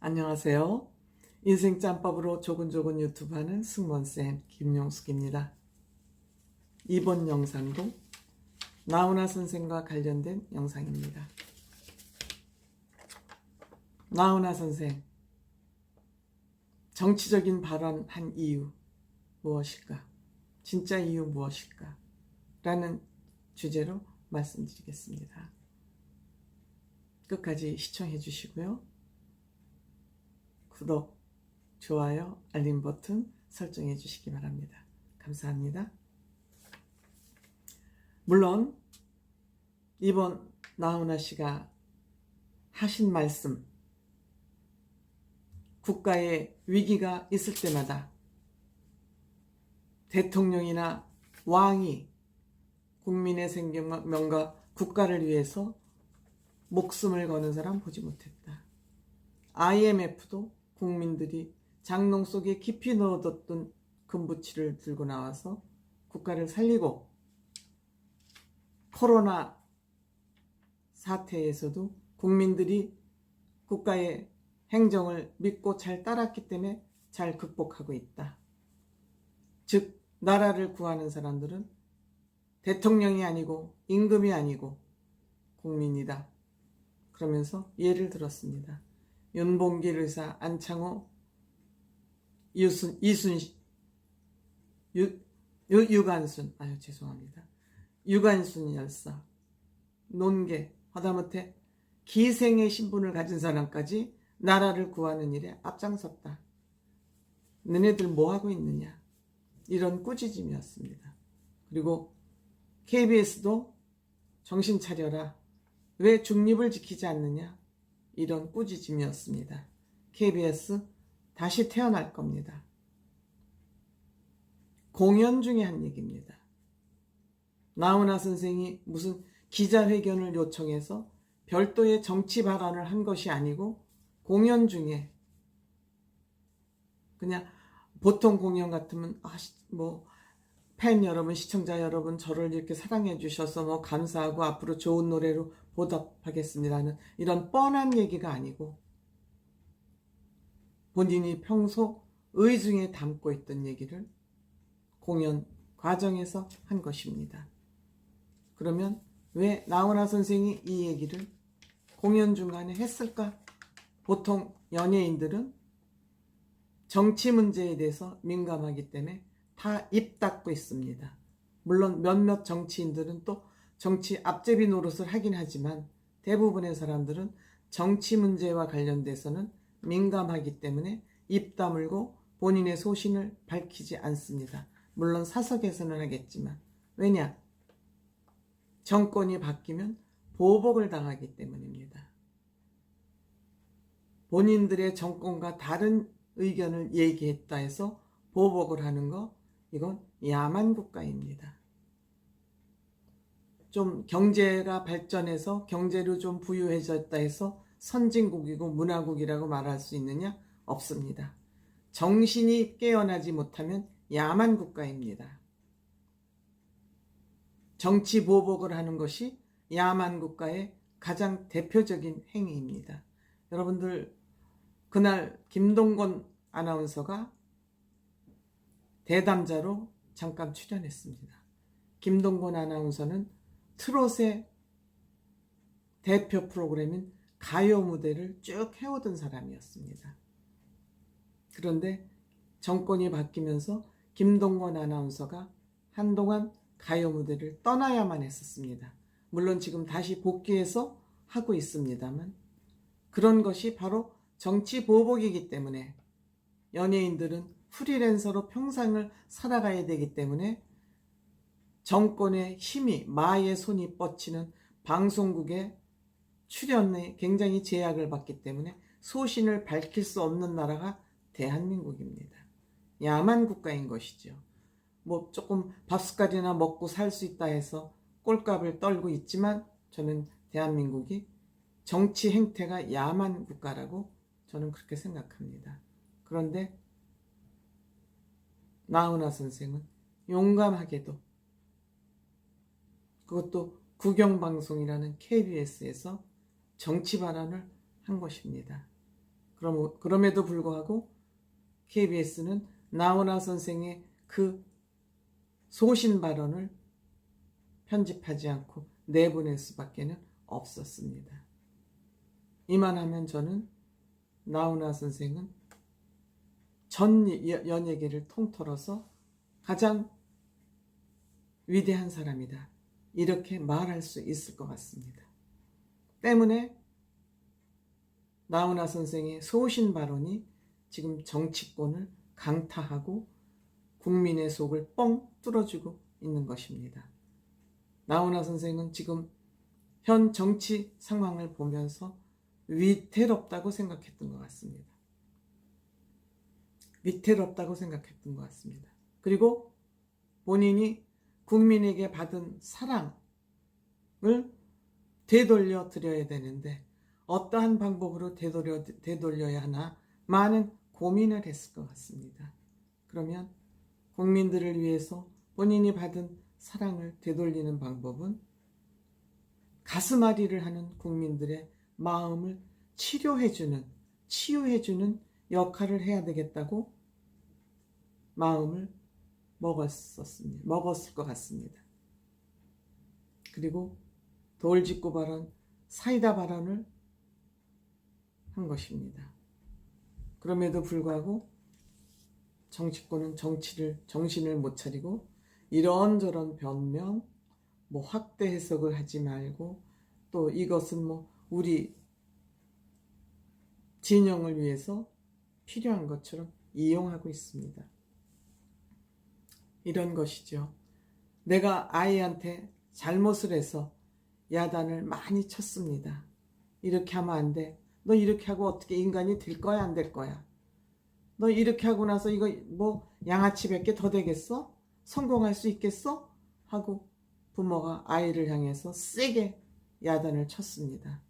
안녕하세요. 인생 짬밥으로 조근조근 유튜브 하는 승무원쌤 김용숙입니다. 이번 영상도 나훈아 선생과 관련된 영상입니다. 나훈아 선생, 정치적인 발언한 이유 무엇일까? 진짜 이유 무엇일까? 라는 주제로 말씀드리겠습니다. 끝까지 시청해 주시고요. 구독, 좋아요, 알림 버튼 설정해 주시기 바랍니다. 감사합니다. 물론 이번 나훈아 씨가 하신 말씀, 국가에 위기가 있을 때마다 대통령이나 왕이 국민의 생명과 국가를 위해서 목숨을 거는 사람 보지 못했다. IMF도 국민들이 장롱 속에 깊이 넣어뒀던 금부치를 들고 나와서 국가를 살리고, 코로나 사태에서도 국민들이 국가의 행정을 믿고 잘 따랐기 때문에 잘 극복하고 있다. 즉, 나라를 구하는 사람들은 대통령이 아니고 임금이 아니고 국민이다. 그러면서 예를 들었습니다. 윤봉길 의사, 안창호, 유관순 열사, 논계, 하다못해 기생의 신분을 가진 사람까지 나라를 구하는 일에 앞장섰다. 너네들 뭐하고 있느냐, 이런 꾸짖음이었습니다. 그리고 KBS도 정신 차려라, 왜 중립을 지키지 않느냐, 이런 꾸짖음이었습니다. KBS 다시 태어날 겁니다. 공연 중에 한 얘기입니다. 나훈아 선생이 무슨 기자회견을 요청해서 별도의 정치 발언을 한 것이 아니고, 공연 중에 그냥 보통 공연 같으면 팬 여러분, 시청자 여러분, 저를 이렇게 사랑해 주셔서 감사하고 앞으로 좋은 노래로 보답하겠습니다는 이런 뻔한 얘기가 아니고, 본인이 평소 의중에 담고 있던 얘기를 공연 과정에서 한 것입니다. 그러면 왜 나훈아 선생이 이 얘기를 공연 중간에 했을까? 보통 연예인들은 정치 문제에 대해서 민감하기 때문에 다 입 닫고 있습니다. 물론 몇몇 정치인들은 또 정치 앞제비 노릇을 하긴 하지만, 대부분의 사람들은 정치 문제와 관련돼서는 민감하기 때문에 입 다물고 본인의 소신을 밝히지 않습니다. 물론 사석에서는 하겠지만, 왜냐? 정권이 바뀌면 보복을 당하기 때문입니다. 본인들의 정권과 다른 의견을 얘기했다 해서 보복을 하는 거, 이건 야만 국가입니다. 좀 경제가 발전해서 경제로 좀 부유해졌다 해서 선진국이고 문화국이라고 말할 수 있느냐? 없습니다. 정신이 깨어나지 못하면 야만 국가입니다. 정치 보복을 하는 것이 야만 국가의 가장 대표적인 행위입니다. 여러분들, 그날 김동건 아나운서가 대담자로 잠깐 출연했습니다. 김동건 아나운서는 트롯의 대표 프로그램인 가요 무대를 쭉 해오던 사람이었습니다. 그런데 정권이 바뀌면서 김동건 아나운서가 한동안 가요 무대를 떠나야만 했었습니다. 물론 지금 다시 복귀해서 하고 있습니다만, 그런 것이 바로 정치 보복이기 때문에 연예인들은 프리랜서로 평생을 살아가야 되기 때문에 정권의 힘이, 마의 손이 뻗치는 방송국의 출연에 굉장히 제약을 받기 때문에 소신을 밝힐 수 없는 나라가 대한민국입니다. 야만 국가인 것이죠. 조금 밥숟갈이나 먹고 살 수 있다 해서 꼴값을 떨고 있지만, 저는 대한민국이 정치 행태가 야만 국가라고 저는 그렇게 생각합니다. 그런데 나훈아 선생은 용감하게도, 그것도 국영방송이라는 KBS에서 정치 발언을 한 것입니다. 그럼에도 불구하고 KBS는 나훈아 선생의 그 소신 발언을 편집하지 않고 내보낼 수밖에 없었습니다. 이만하면 저는 나훈아 선생은 전 연예계를 통틀어서 가장 위대한 사람이다, 이렇게 말할 수 있을 것 같습니다. 때문에 나훈아 선생의 소신 발언이 지금 정치권을 강타하고 국민의 속을 뻥 뚫어주고 있는 것입니다. 나훈아 선생은 지금 현 정치 상황을 보면서 위태롭다고 생각했던 것 같습니다. 위태롭다고 생각했던 것 같습니다. 그리고 본인이 국민에게 받은 사랑을 되돌려 드려야 되는데 어떠한 방법으로 되돌려야 하나 많은 고민을 했을 것 같습니다. 그러면 국민들을 위해서 본인이 받은 사랑을 되돌리는 방법은 가슴앓이를 하는 국민들의 마음을 치유해주는 역할을 해야 되겠다고 마음을 먹었을 것 같습니다. 그리고 돌직구 발언, 사이다 발언을 한 것입니다. 그럼에도 불구하고 정치권은 정신을 못 차리고 이런저런 변명, 확대 해석을 하지 말고 또 이것은 우리 진영을 위해서 필요한 것처럼 이용하고 있습니다. 이런 것이죠. 내가 아이한테 잘못을 해서 야단을 많이 쳤습니다. 이렇게 하면 안 돼. 너 이렇게 하고 어떻게 인간이 될 거야, 안 될 거야? 너 이렇게 하고 나서 이거 양아치 100개 더 되겠어? 성공할 수 있겠어? 하고 부모가 아이를 향해서 세게 야단을 쳤습니다.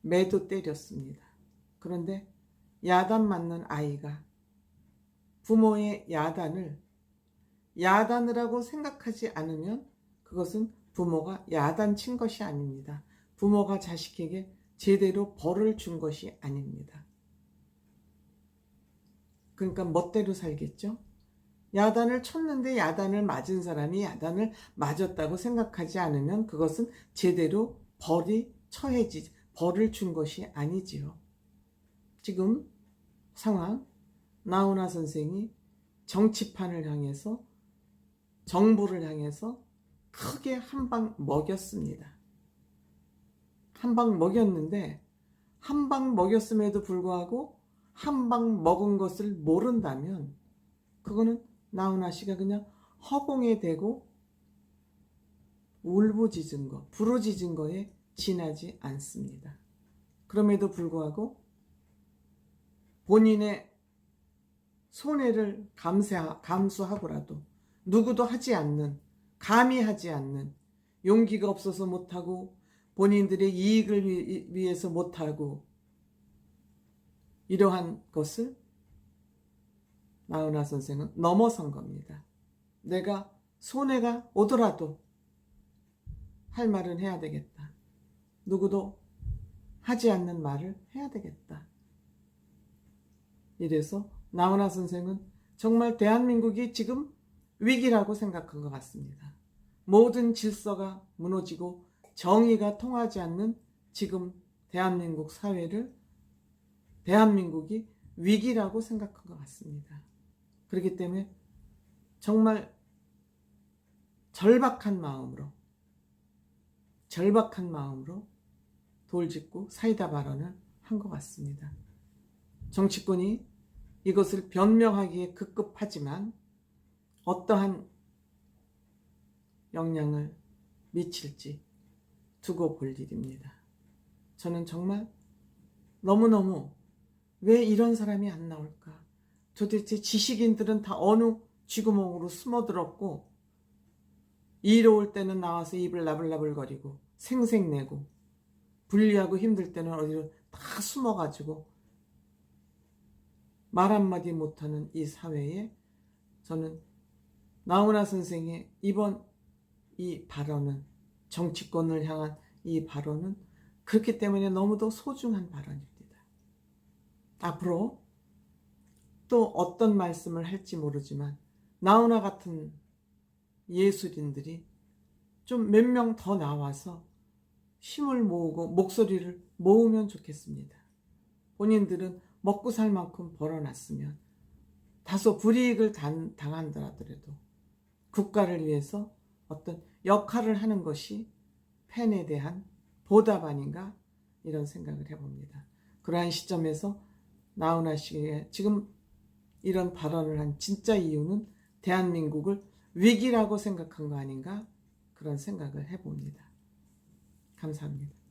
매도 때렸습니다. 그런데 야단 맞는 아이가 부모의 야단을 하고 생각하지 않으면 그것은 부모가 야단 친 것이 아닙니다. 부모가 자식에게 제대로 벌을 준 것이 아닙니다. 그러니까 멋대로 살겠죠. 야단을 쳤는데 야단을 맞은 사람이 야단을 맞았다고 생각하지 않으면 그것은 제대로 벌을 준 것이 아니지요. 지금 상황, 나훈아 선생이 정치판을 향해서, 정부를 향해서 크게 한 방 먹였습니다. 한 방 먹였는데 한 방 먹였음에도 불구하고 한 방 먹은 것을 모른다면 그거는 나훈아 씨가 그냥 허공에 대고 울부짖은 거, 부르짖은 거에 지나지 않습니다. 그럼에도 불구하고 본인의 손해를 감수하고라도 누구도 감히 하지 않는, 용기가 없어서 못하고 본인들의 이익을 위해서 못하고 이러한 것을 나훈아 선생은 넘어선 겁니다. 내가 손해가 오더라도 할 말은 해야 되겠다. 누구도 하지 않는 말을 해야 되겠다. 이래서 나훈아 선생은 정말 대한민국이 지금 위기라고 생각한 것 같습니다. 모든 질서가 무너지고 정의가 통하지 않는 지금 대한민국 사회를 대한민국이 위기라고 생각한 것 같습니다. 그렇기 때문에 정말 절박한 마음으로 돌직구 사이다 발언을 한 것 같습니다. 정치권이 이것을 변명하기에 급급하지만 어떠한 영향을 미칠지 두고 볼 일입니다. 저는 정말 너무너무 왜 이런 사람이 안 나올까? 도대체 지식인들은 다 어느 쥐구멍으로 숨어들었고 이로울 때는 나와서 입을 나불나불거리고 생색내고 불리하고 힘들 때는 어디로 다 숨어가지고 말 한마디 못하는 이 사회에 저는 나훈아 선생의 이번 이 발언은, 정치권을 향한 이 발언은 그렇기 때문에 너무도 소중한 발언입니다. 앞으로 또 어떤 말씀을 할지 모르지만 나훈아 같은 예술인들이 좀 몇 명 더 나와서 힘을 모으고 목소리를 모으면 좋겠습니다. 본인들은 먹고 살 만큼 벌어놨으면 다소 불이익을 당한다더라도 국가를 위해서 어떤 역할을 하는 것이 팬에 대한 보답 아닌가 이런 생각을 해봅니다. 그러한 시점에서 나훈아 씨의 지금 이런 발언을 한 진짜 이유는 대한민국을 위기라고 생각한 거 아닌가 그런 생각을 해봅니다. 감사합니다.